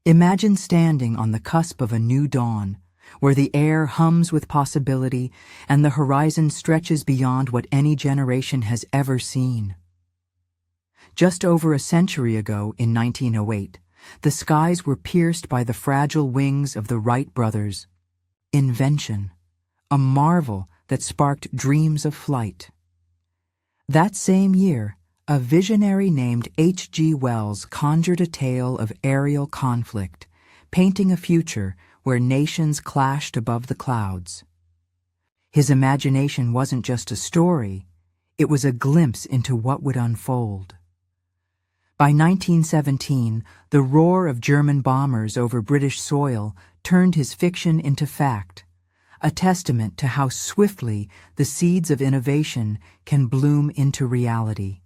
Imagine standing on the cusp of a new dawn, where the air hums with possibility and the horizon stretches beyond what any generation has ever seen. Just over a century ago, in 1908, the skies were pierced by the fragile wings of the Wright brothers. Invention, a marvel that sparked dreams of flight. That same year, a visionary named H.G. Wells conjured a tale of aerial conflict, painting a future where nations clashed above the clouds. His imagination wasn't just a story, it was a glimpse into what would unfold. By 1917, the roar of German bombers over British soil turned his fiction into fact, a testament to how swiftly the seeds of innovation can bloom into reality.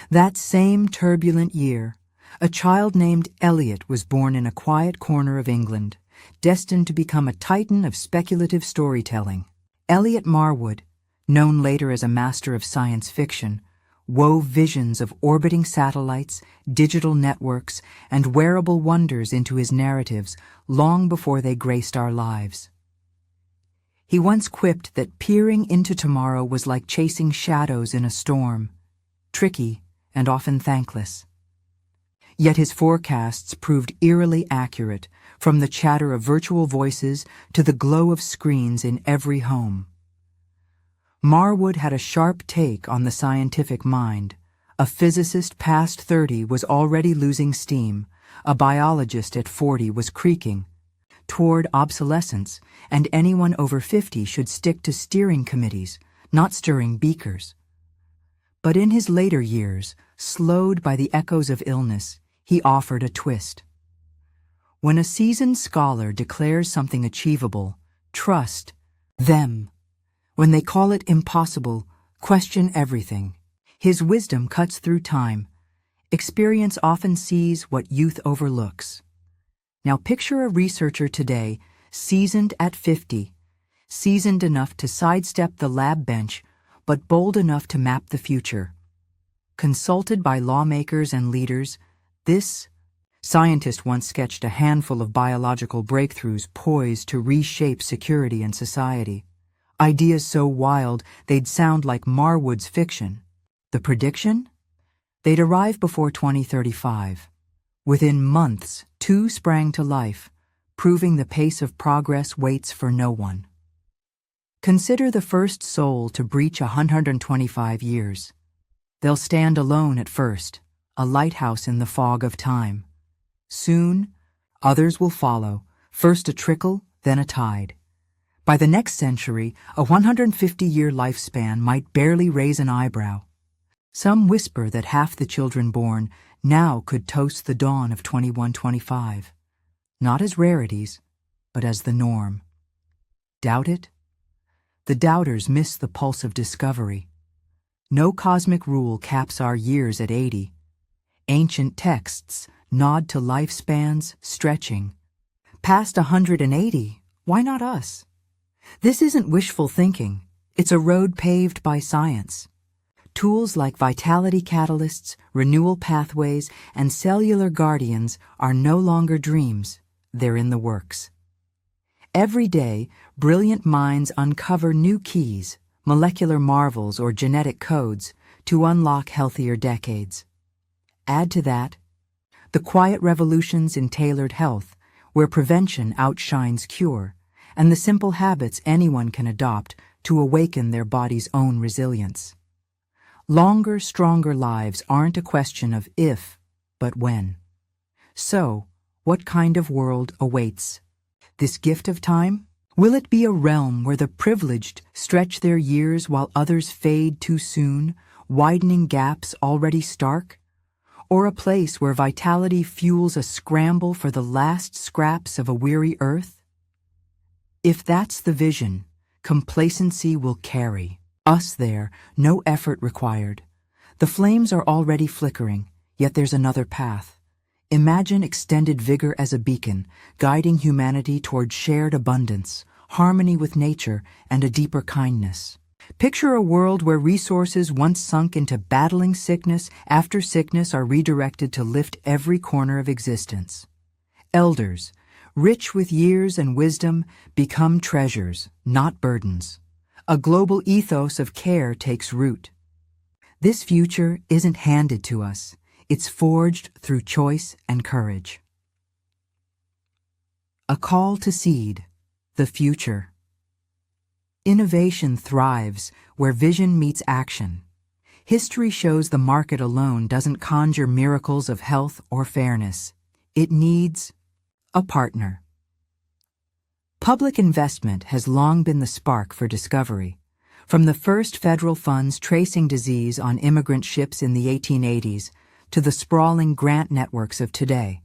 That same turbulent year, a child named Eliot was born in a quiet corner of England, destined to become a titan of speculative storytelling. Eliot Marwood, known later as a master of science fiction, wove visions of orbiting satellites, digital networks, and wearable wonders into his narratives long before they graced our lives. He once quipped that peering into tomorrow was like chasing shadows in a storm, tricky and often thankless. Yet his forecasts proved eerily accurate, from the chatter of virtual voices to the glow of screens in every home. Marwood had a sharp take on the scientific mind. A physicist past 30 was already losing steam. A biologist at 40 was creaking toward obsolescence, and anyone over 50 should stick to steering committees, not stirring beakers. But in his later years, slowed by the echoes of illness, he offered a twist. When a seasoned scholar declares something achievable, trust them. When they call it impossible, question everything. His wisdom cuts through time. Experience often sees what youth overlooks. Now picture a researcher today, seasoned at 50, seasoned enough to sidestep the lab bench, but bold enough to map the future. Consulted by lawmakers and leaders, this scientist once sketched a handful of biological breakthroughs poised to reshape security and society. Ideas so wild they'd sound like Marwood's fiction. The prediction? They'd arrive before 2035. Within months, 2 sprang to life, proving the pace of progress waits for no one. Consider the first soul to breach 125 years. They'll stand alone at first, a lighthouse in the fog of time. Soon, others will follow, first a trickle, then a tide. By the next century, a 150-year lifespan might barely raise an eyebrow. Some whisper that half the children born now could toast the dawn of 2125, not as rarities, but as the norm. Doubt it? The doubters miss the pulse of discovery. No cosmic rule caps our years at 80. Ancient texts nod to lifespans stretching. Past 180, why not us? This isn't wishful thinking. It's a road paved by science. Tools like vitality catalysts, renewal pathways, and cellular guardians are no longer dreams. They're in the works. Every day, brilliant minds uncover new keys, molecular marvels, or genetic codes to unlock healthier decades. Add to that the quiet revolutions in tailored health, where prevention outshines cure, and the simple habits anyone can adopt to awaken their body's own resilience. Longer, stronger lives aren't a question of if, but when. So, what kind of world awaits? This gift of time? Will it be a realm where the privileged stretch their years while others fade too soon, widening gaps already stark? Or a place where vitality fuels a scramble for the last scraps of a weary earth? If that's the vision, complacency will carry us there, no effort required. The flames are already flickering, yet there's another path. Imagine extended vigor as a beacon, guiding humanity toward shared abundance, harmony with nature, and a deeper kindness. Picture a world where resources once sunk into battling sickness after sickness are redirected to lift every corner of existence. Elders, rich with years and wisdom, become treasures, not burdens. A global ethos of care takes root. This future isn't handed to us. It's forged through choice and courage. A call to seed, the future. Innovation thrives where vision meets action. History shows the market alone doesn't conjure miracles of health or fairness. It needs a partner. Public investment has long been the spark for discovery. From the first federal funds tracing disease on immigrant ships in the 1880s to the sprawling grant networks of today.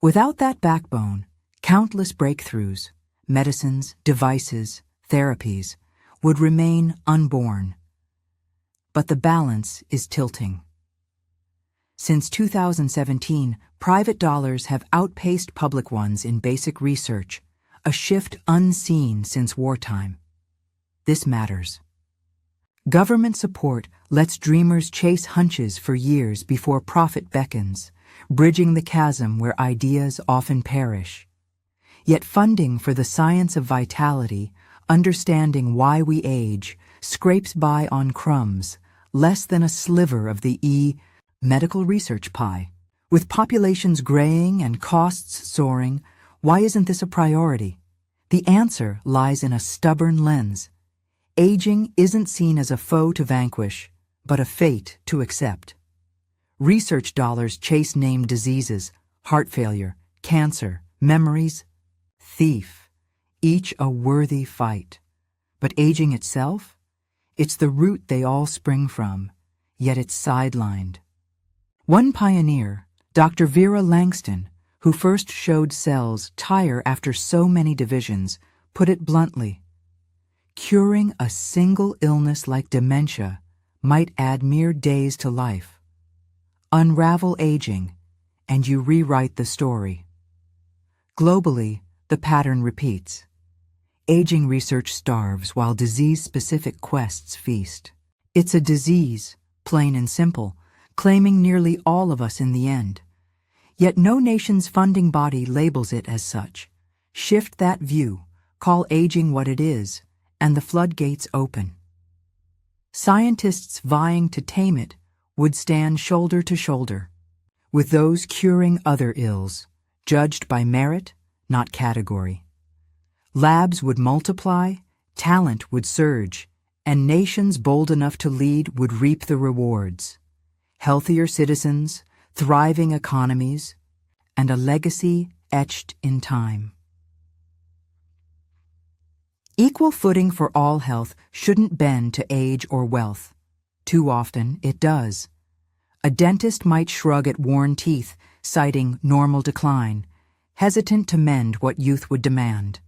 Without that backbone, countless breakthroughs, medicines, devices, therapies would remain unborn. But the balance is tilting. Since 2017, private dollars have outpaced public ones in basic research, a shift unseen since wartime. This matters. Government support lets dreamers chase hunches for years before profit beckons, bridging the chasm where ideas often perish. Yet funding for the science of vitality, understanding why we age, scrapes by on crumbs, less than a sliver of the medical research pie. With populations graying and costs soaring, why isn't this a priority? The answer lies in a stubborn lens. Aging isn't seen as a foe to vanquish, but a fate to accept. Research dollars chase named diseases, heart failure, cancer, memories, thief, each a worthy fight. But aging itself? It's the root they all spring from, yet it's sidelined. One pioneer, Dr. Vera Langston, who first showed cells tire after so many divisions, put it bluntly. Curing a single illness like dementia might add mere days to life. Unravel aging, and you rewrite the story. Globally, the pattern repeats. Aging research starves while disease-specific quests feast. It's a disease, plain and simple, claiming nearly all of us in the end. Yet no nation's funding body labels it as such. Shift that view, call aging what it is, and the floodgates open. Scientists vying to tame it would stand shoulder to shoulder with those curing other ills, judged by merit, not category. Labs would multiply, talent would surge, and nations bold enough to lead would reap the rewards. Healthier citizens, thriving economies, and a legacy etched in time. Equal footing for all health shouldn't bend to age or wealth. Too often it does. A dentist might shrug at worn teeth, citing normal decline, hesitant to mend what youth would demand.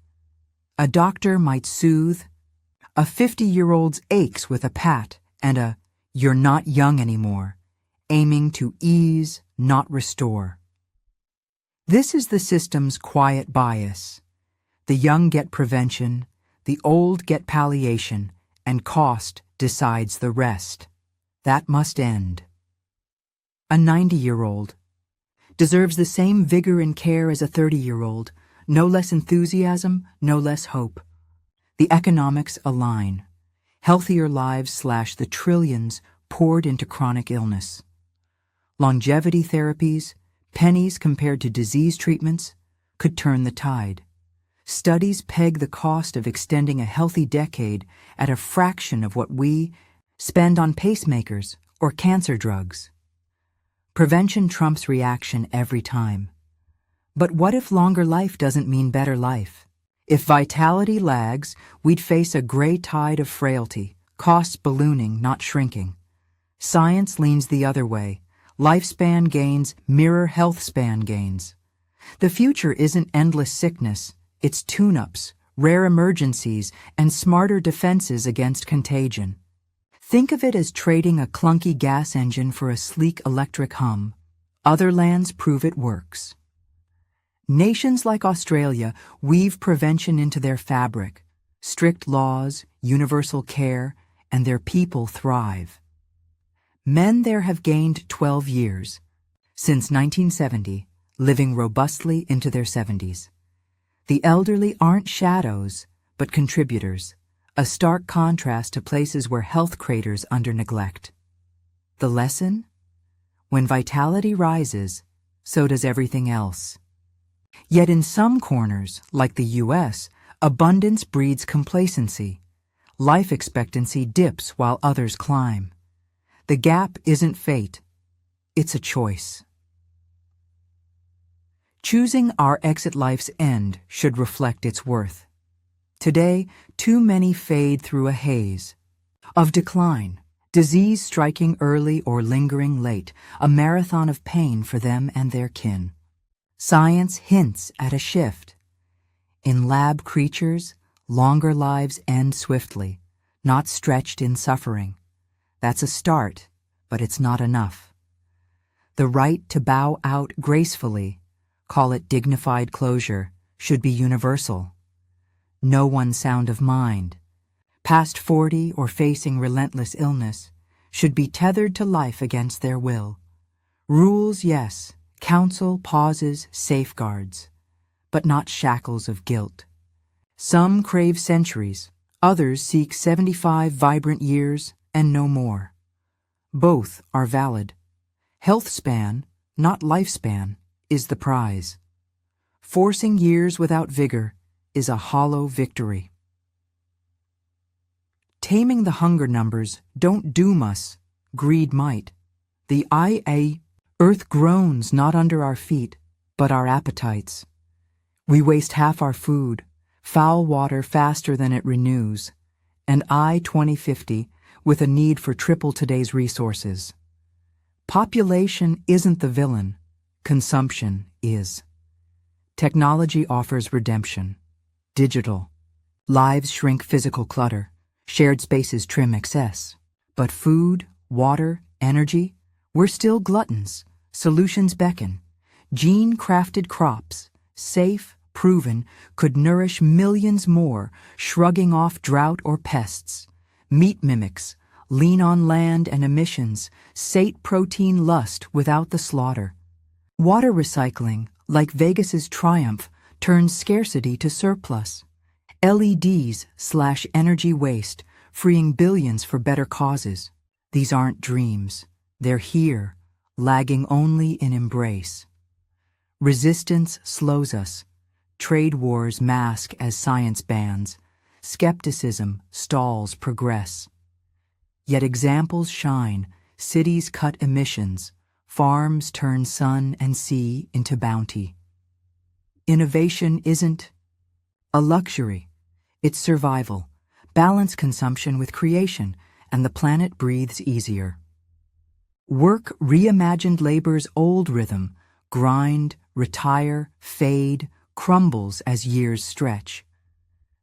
A doctor might soothe a 50-year-old's aches with a pat and a "you're not young anymore," aiming to ease, not restore. This is the system's quiet bias. The young get prevention, the old get palliation, and cost decides the rest. That must end. A 90-year-old deserves the same vigor and care as a 30-year-old, no less enthusiasm, no less hope. The economics align. Healthier lives slash the trillions poured into chronic illness. Longevity therapies, pennies compared to disease treatments, could turn the tide. Studies peg the cost of extending a healthy decade at a fraction of what we spend on pacemakers or cancer drugs. Prevention trumps reaction every time. But what if longer life doesn't mean better life? If vitality lags, we'd face a gray tide of frailty, costs ballooning, not shrinking. Science leans the other way. Lifespan gains mirror health span gains. The future isn't endless sickness, it's tune-ups, rare emergencies, and smarter defenses against contagion. Think of it as trading a clunky gas engine for a sleek electric hum. Other lands prove it works. Nations like Australia weave prevention into their fabric. Strict laws, universal care, and their people thrive. Men there have gained 12 years. Since 1970, living robustly into their 70s. The elderly aren't shadows, but contributors, a stark contrast to places where health craters under neglect. The lesson? When vitality rises, so does everything else. Yet in some corners, like the U.S., abundance breeds complacency. Life expectancy dips while others climb. The gap isn't fate, it's a choice. Choosing our exit life's end should reflect its worth. Today, too many fade through a haze of decline, disease striking early or lingering late, a marathon of pain for them and their kin. Science hints at a shift. In lab creatures, longer lives end swiftly, not stretched in suffering. That's a start, but it's not enough. The right to bow out gracefully, call it dignified closure, should be universal. No one sound of mind, past 40 or facing relentless illness, should be tethered to life against their will. Rules, yes, counsel, pauses, safeguards, but not shackles of guilt. Some crave centuries, others seek 75 vibrant years and no more. Both are valid. Health span, not lifespan, is the prize. Forcing years without vigor is a hollow victory. Taming the hunger numbers don't doom us, greed might. The Earth groans not under our feet, but our appetites. We waste half our food, foul water faster than it renews, and 2050 with a need for triple today's resources. Population isn't the villain, consumption is. Technology offers redemption. Digital. Lives shrink physical clutter. Shared spaces trim excess. But food, water, energy, we're still gluttons. Solutions beckon. Gene-crafted crops, safe, proven, could nourish millions more, shrugging off drought or pests. Meat mimics, lean on land and emissions, sate protein lust without the slaughter. Water recycling, like Vegas's triumph, turns scarcity to surplus. LEDs slash energy waste, freeing billions for better causes. These aren't dreams. They're here, lagging only in embrace. Resistance slows us. Trade wars mask as science bans. Skepticism stalls progress. Yet examples shine, cities cut emissions, farms turn sun and sea into bounty. Innovation isn't a luxury, it's survival. Balance consumption with creation, and the planet breathes easier. Work reimagined labor's old rhythm, grind, retire, fade, crumbles as years stretch.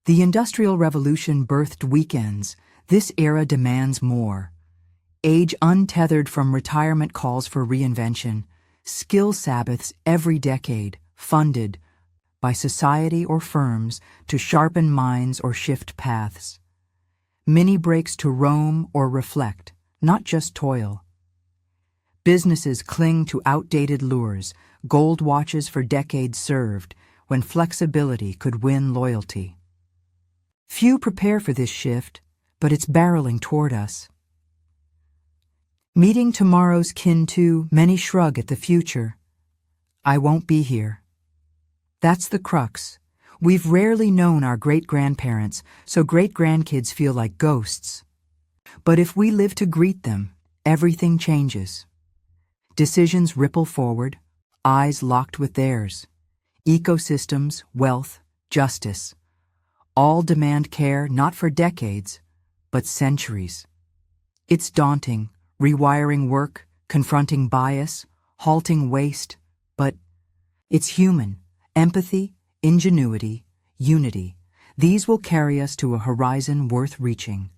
The Industrial Revolution birthed weekends. This era demands more. Age untethered from retirement calls for reinvention. Skill Sabbaths every decade, funded by society or firms to sharpen minds or shift paths. Mini breaks to roam or reflect, not just toil. Businesses cling to outdated lures, gold watches for decades served, when flexibility could win loyalty. Few prepare for this shift, but it's barreling toward us. Meeting tomorrow's kin too, many shrug at the future. I won't be here. That's the crux. We've rarely known our great-grandparents, so great-grandkids feel like ghosts. But if we live to greet them, everything changes. Decisions ripple forward, eyes locked with theirs. Ecosystems, wealth, justice. All demand care not for decades, but centuries. It's daunting, rewiring work, confronting bias, halting waste, but it's human. Empathy, ingenuity, unity. These will carry us to a horizon worth reaching.